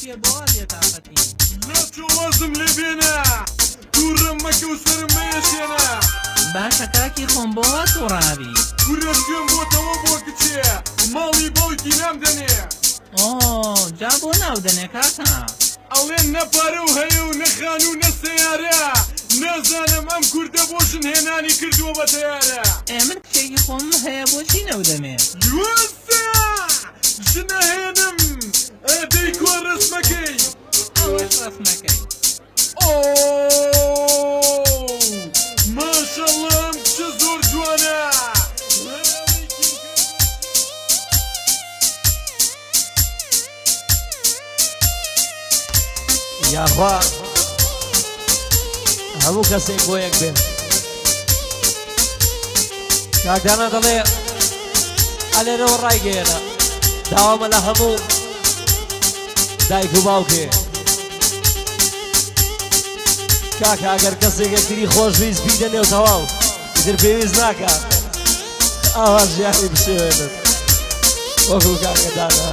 پێ بۆوە تاقەتی ناچۆ وازم لێ بێنە دوورم مەکە و سرم مەیەشێنە باشە کاکی خۆم بۆوە تووڕابی گورە شوێن بۆتەوە بۆ کچێ ماڵی باوکی نامدەنێ جا بۆ ناودەنێ کاکە ئەڵێن نەپارە و هەیە و نەخان و نەسەیارە نازانم ئەم کوردە بۆشن هێنانی کردووە بە تەیارە من کچێکی خۆم هەیە بۆچی نەودەمێ جوانسە ژنە هێنم ئەدەی کۆ ڕسمەکەی ئەوەش ڕسمەکەی ماشەڵڵا ئەم کچە زۆر جوانە یاخوا هەموو کەسێک بۆ یەک بێ کاکدانە دەڵێ ئەلێرەوە ڕایگەێنە داوامە لە هەموو دایک و باوکێ کاکە ئەگەر کەسێک یەکتری خۆشویست بیدەنێ و تەواو ئیتر پێویست ناکە ئاوا ژیانی بشێوێنێت وەکو کاکەدانە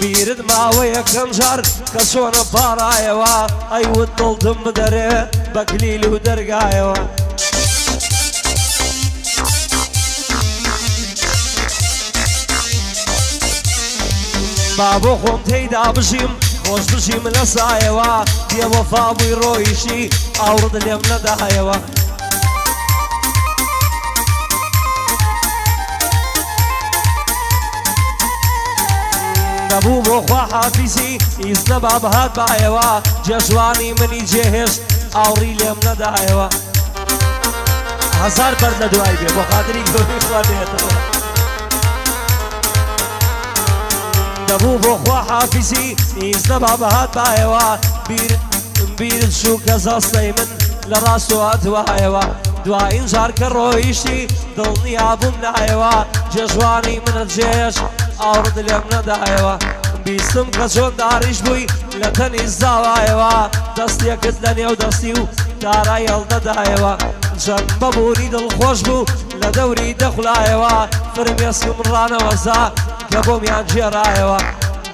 بیرت ماوە یەکەم جار کە چۆنە پاڕایەوە ئەیوت دڵتم بدەرێ بە کلیل و دەرگایەوە با بۆ خۆم تێیدا بژیم خۆش بژیم لە سایەوە بێوەفا بووی ڕۆیشی ئاورد لێم نەدایەوە نەبوو بۆ خوا حافیزی هیچ نەبا بەهات بایەوە جێژوانی منی جێهێشت ئاوڕی لێم نەدایەوە هەزار بەر لە دوای بێ بۆ خاتری گەوری خوا بێتەوە نەبوو بۆ خوا حافیزی هیچ نەبا بەهات بایەوە بیرت شوو کە زەستەی من لە ڕاست و هاتوایەوە دوایین جار کە ڕۆیشتی دڵنیا بووم نایەوە جێژوانی منت جێش ئاورد لێم نەدایەوە بیستم کە چۆن داریش بووی لە تەنی زاوایەوە دەستێکت لە نێو دەستی و دارای هەڵدەدایەوە چەند بەبووری دڵخۆش بوو لە دەوری دەخولایەوە فرمێسکم ڕانەوەزا کە بۆمیان جێڕایەوە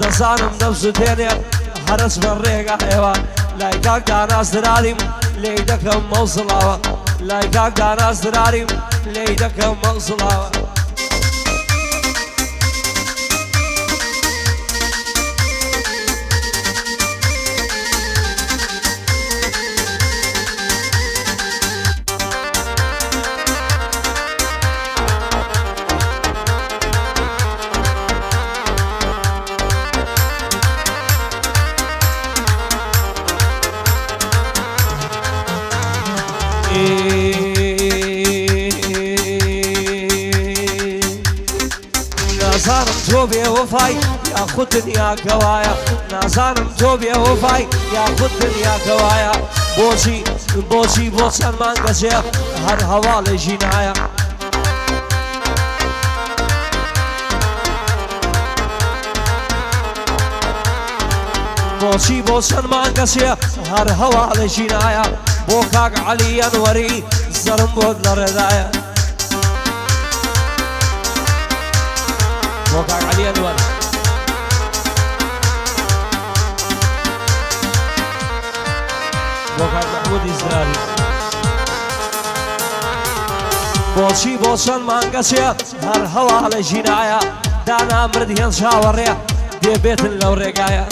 دەزانم دەبژتێنێ هەرس بە ڕێگایەوە لای کاک داناز دراریم لێی دەکەم مەوزڵاوە لای کاک داناز دراریم لێی دەکەم مەوزڵاوە نازانم تۆ بێوەفای یاخود دنیاکەوایە نازانم تۆ بێوەفای یاخود دنیاکەوایە بۆچی بۆ چەند مانگەجێ هەر هەواڵی ژینایە بۆچی بۆ چەند مانگەجێ هەر هەواڵی ژینایە بۆ کاک عەلی ئەنوەری زەرم بۆت لە ڕێدایە بۆ کاک عەلی ئەنوەر بۆ کاک محموودی زراری بۆچی بۆ چەند مانگەچێ هەر هەواڵی ژینایە دانا مردی هێن چاوەڕێ دێبێتن لەو ڕێگایە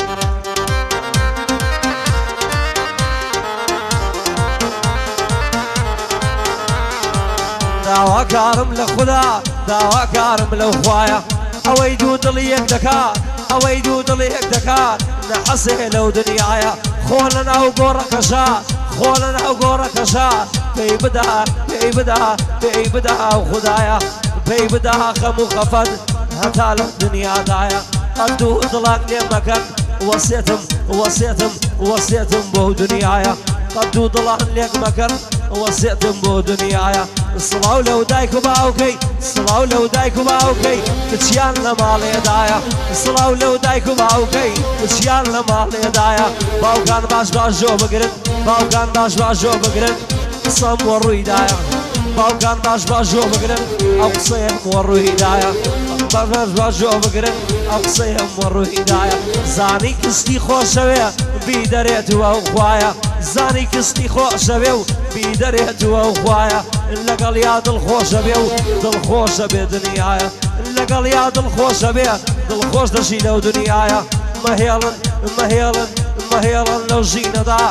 داواکارم لە خوددا داواکارم لەو خوایە ئەوەی دوو دڵی یەک دەکات ئەوەی دوو دڵی یەک دەکات نەحەسێ لەو دنیایە خۆ لە ناو گۆڕەکەشا خۆ لە ناو گۆڕەکەشا پێی بدا پێی بدا پێی بدا ئەو خوددایە پێی بدا خەم و خەفەت هەتا لەم دنیادایە قەت دوو دڵان لێ مەکەن وەسێتم وەسێتم وەسێتم بۆ دنیایە قەت دوو دڵان لێک مەکەن وەسێتم بۆ دنیایە سڵاو لەو دایک و باوکەی سڵاو لەو دایک و باوکەی کچیان لە ماڵێدایە سڵاو لەو دایک و باوکەی کچیان لە ماڵێدایە باوکان باش باش ژۆ بگرن باوکان باش باش ژۆ بگرن قسەم بۆ ڕوویدایە باوکان باش باژۆ بگرن ئەو قسەیە وەڕوویدایە باش باژۆ بگرن ئەو قسەیە وەڕوویدایە زانی کستی خۆشەوێ بیدەرێتوە و خوایە زانی کستی خۆشەوێ و بیدەرێتوە و خوایە لەگەڵ یا دڵخۆشە بێ و دڵخۆشە بێ دنیایە لەگەڵ یا دڵخۆشە بێ دڵخۆش دەژی لەو دنیایە مەهێڵن مەهێڵن مەهێڵن لەو ژینەدا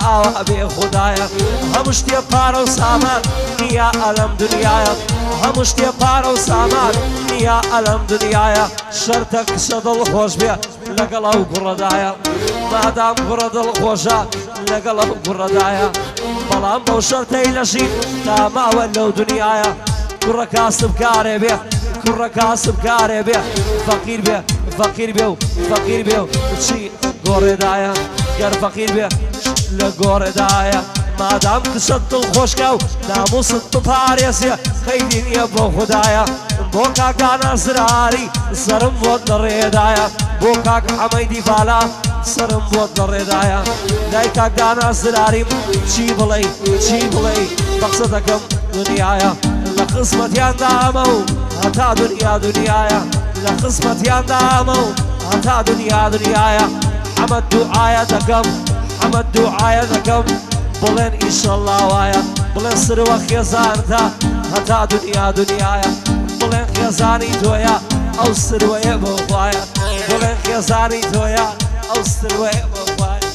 ئاوا بێ خوددایە هەموو شتێ پارە و سامان نییە ئەلەم دنیایە هەموو شتێ پارە و سامان نییە ئەلەم دنیایە شەرتە کشە دڵخۆش بێ لەگەڵ ئەو گوڕەدایە مادام گوڕە دڵخۆشە لەگەڵ ئەو گوڕەدایە بەڵام بەو شەرتەی لەژین تا ماوە لەو دنیایە کوڕە کاسبکارێ بێ کوڕە کاسبکارێ بێ فەقیر بێ فەقیر بێ و فەقیر بێ و چی گۆڕێدایە گەر فەقیر بێ لە گۆڕێدایە مادام کشت دڵخۆشکە و ناموست بپارێزیە خەیری نییە بۆ خوددایە بۆ کاکانە زراری سرم بۆت لە ڕێدایە بۆ کاک حەمەیدی بالا سرم بۆت لە ڕێدایە لای کاکدانا زراریم چی بڵێ چی بڵێ بەخسە دەکەم دنیایە لە قسمەتیاندا ئەمە و هەتا دنیا دنیایە لە قسمەتیاندا ئەمە و هەتا دنیا دنیایە ئەمە دوعایە دەکەم ئەمە دوعایە دەکەم بڵێن ئیشەڵڵا وایە بڵێن سروە خێزانتە هەتا دنیا دنیایە بڵێن خێزانی تۆیە ئەو سروەیە بۆ خوایە بڵێن خێزانی تۆیە ئەو سروەیە بۆ خوایە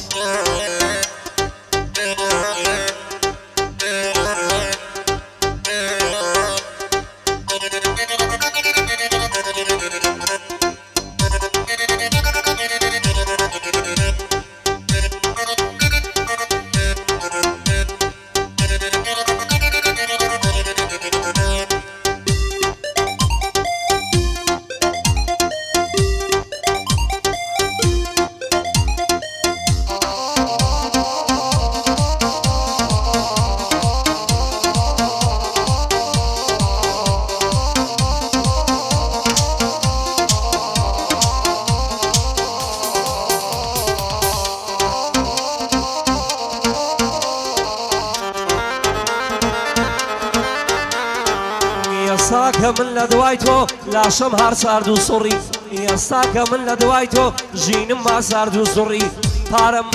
ئێستا کە من لە دوای تۆ لاشەم هەر سارد و سوڕی ئێستا کە من لە دوای تۆ ژینم ما سارد و سوڕی پارەم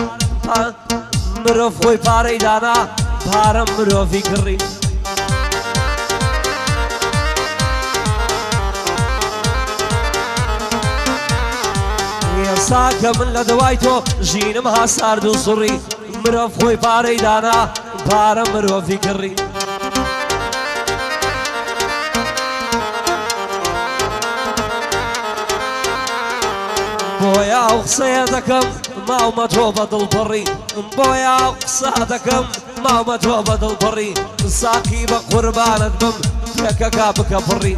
مرۆڤ خۆی پارەی دانا پارەم مرۆڤی کڕی ئێستا کە من لە دوای تۆ ژینم ها سارد و سوڕی مرۆڤ خۆی پارەی دانا پارەم مرۆڤی کڕی بۆیە ئەو قسەیە دەکەم ماومە تۆ بە دڵپەڕی بۆیە ئەو قسە دەکەم ماومە تۆ بە دڵپەڕی ساقی بە قوربانت بم پێکەکا بکە پڕی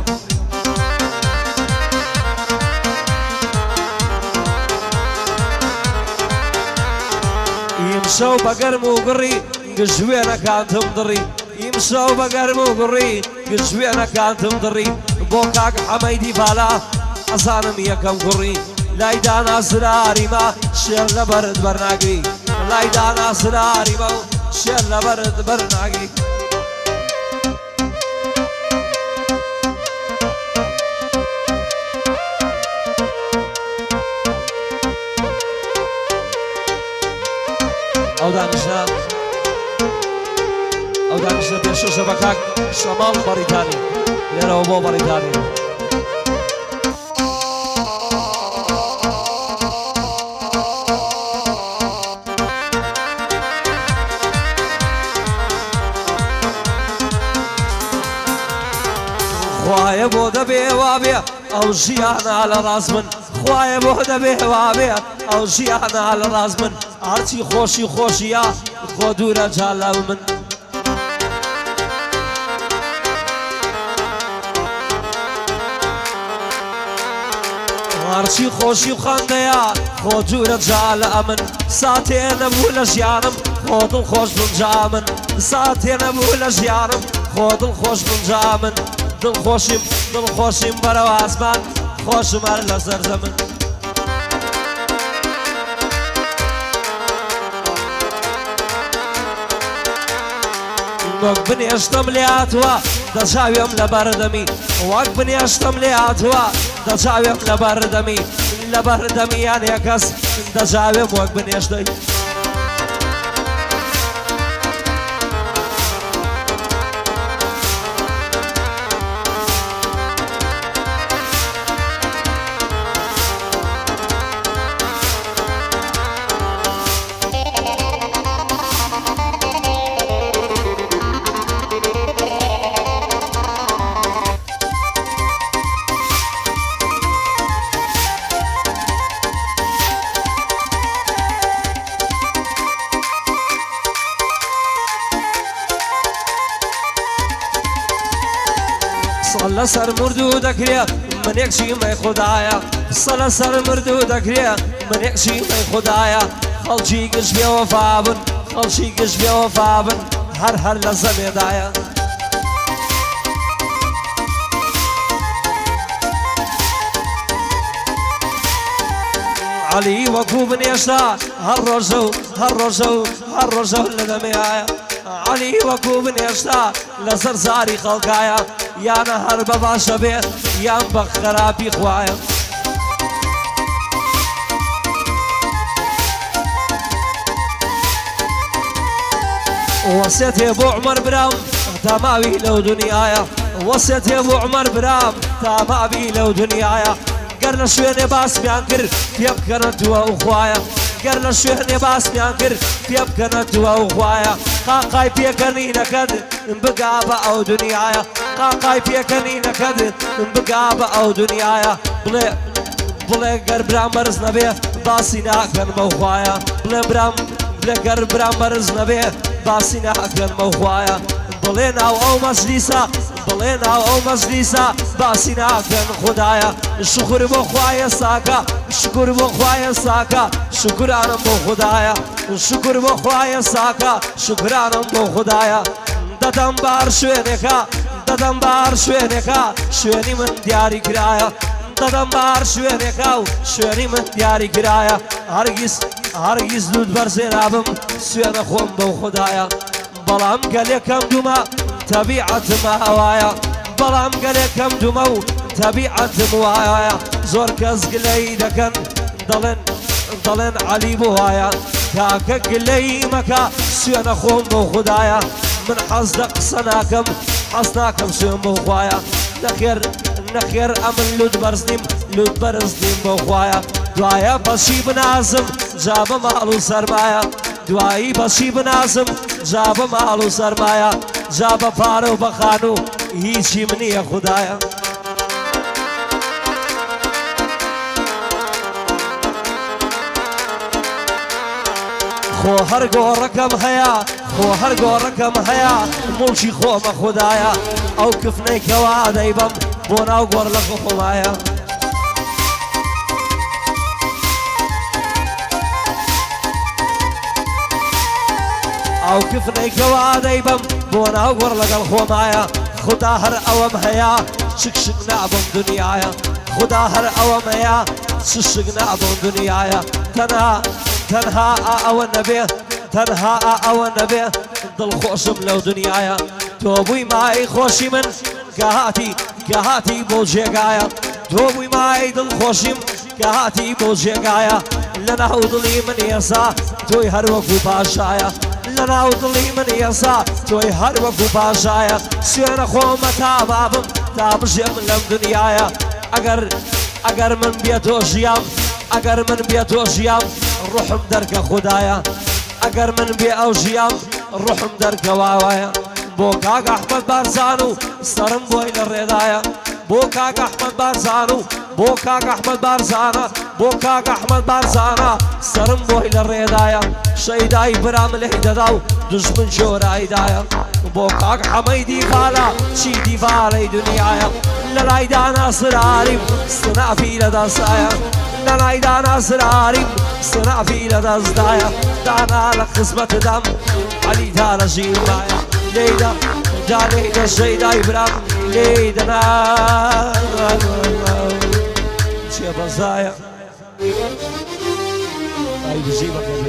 ئیمشەو بە گەرم و گڕی گژوێنەکانتم دڕی ئیمشەو بە گەرم و گڕی گژوێنەکانتم دڕی بۆ کاک حەمەیدی بالا ئەزانم یەکەم گوڕی لای دانا زراریمە شێر لە بەرت بەرناگری لای دانا زراریمە و شێر لە بەرت بەرناگری ئەو دانیشتە پێشەشە بە کاک شەماڵ بەریتانی لێرەوە بۆ بەریتانی خوایە بۆ دەبێ وابێ ئەو ژیانە لە ڕاز من خوایە بۆ دەبێ وابێ ئەو ژیانە لە ڕاز من هەرچی خۆشی خۆشیە خۆ دوورە جا لە من هەرچی خۆشی و خەندەیە خۆ دوورە جا لە ئەمن ساتێ نەبوو لە ژیانم خۆ دڵخۆش بم جا من ساتێ نەبوو لە ژیانم خۆ دڵخۆش بم جا من دڵخۆشیم بەرەو ئاسمان خۆشم هەر لەسەر زەمن وەک بنێشتم لێهاتوە دەچاوێم لە بەردەمی وەک بنێشتم لێهاتوە دەچاوێم لە بەردەمی لە بەردەمی یان یەکەس دەچاوێم وەک بنێشتەی صلى سر مردو دكريا من يكشي ما خدايا صلى سر مردو دكريا من يكشي ما خدايا خلشي قش بيا وفابن خلشي قش بيا وفابن هر لازم يدايا علي وكوب نيشتا هالرجو لدميايا علي وكوب نيشتا لزرزاري خلقايا يا نهر بباشا بيت يا بخرابي خوايا وصيتي ابو عمر برام تماوي لو دنيايا وصيتي ابو عمر برام تماوي لو دنيايا قرنا شويني باس بيانكر يبقى نتوى وخوايا قرنا شويني باس بيانكر يبقى نتوى وخوايا قاقاي بيكني نكد بقى او دنيايا قاقاي بيكني نكد بقى او دنيايا بلي قربرام برز نبي باسي ناكن موخوايا بلي قربرام برز نبي باسي ناكن موخوايا بلينا او مجلسا بلينا او مجلسا باسي ناكن خدايا شكر بو خوايا ساكا شكر بو خوايا ساكا شكرانا بو خدايا شكر بو خوايا ساكا شكرانا بو خدايا ددم بار شوينكا ددم بار شوينكا شويني من دياري كرايا ددم بار شوينكا شويني من دياري كرايا هرگز دود بر زينابم سوين خوم بو خدايا بلام قليكم دوما طبيعة ما هوايا بلام قليكم دوما طبيعة موايا زور كز قلي دكن ضلن علي بوايا كاكا قلي مكا سوين خوم بو خدايا من حصدق حصناكم سوين بو خوايا نخير امن لود برزنيم بو خوايا دوايا بشي بنازم جاب مالو سرمايا دوایی باشی بنازم جاب مالو سرمایا جاب پارو بخانو هیچی منیه خدایا خو هر گورکم هیا موشی خوم خدایا او کفنی کوادی بم بوناو گور لخو خمایا او كفني كوادي بم بونا وقر لقى الخومايا خدا هر اوام هيا شكشك نعبم دنيايا خدا هر اوام هيا شكشك نعبم دنيايا تنها او النبي تنها او النبي ضل خوشم لو دنيايا توبوي معي خوشي من كهاتي بوجيقايا توبوي معي ضل خوشم كهاتي بوجيقايا لنا وضلي من يسا توي هر وقو باشايا لنا وضلي من يسا توي هر وقو باشايا سينا خوم تابابم تابجيم لم دنيايا اگر من بيتو جيام روحم درك خدايا اگر من بيتو جيام روحم درك واوايا بوكاك احمد بارزانو سرم بوي للرضايا بوكاك احمد بارزانو بوكاك احمد بارزانا بوكاك احمد بارزانا سرم بوي للرضايا شيداي برام الهدداو دشمن شوراي دايا بوكاك حميدي فالا شيدي فالي دنيايا للايدا ناصر عارم صنع في لدى سايا للايدا ناصر عارم صنع في لدى زدايا دانا لك قسمة دم علي دار جيل مايا ليدا ليدا شيداي برام ليدا شي بزايا اي بجيبك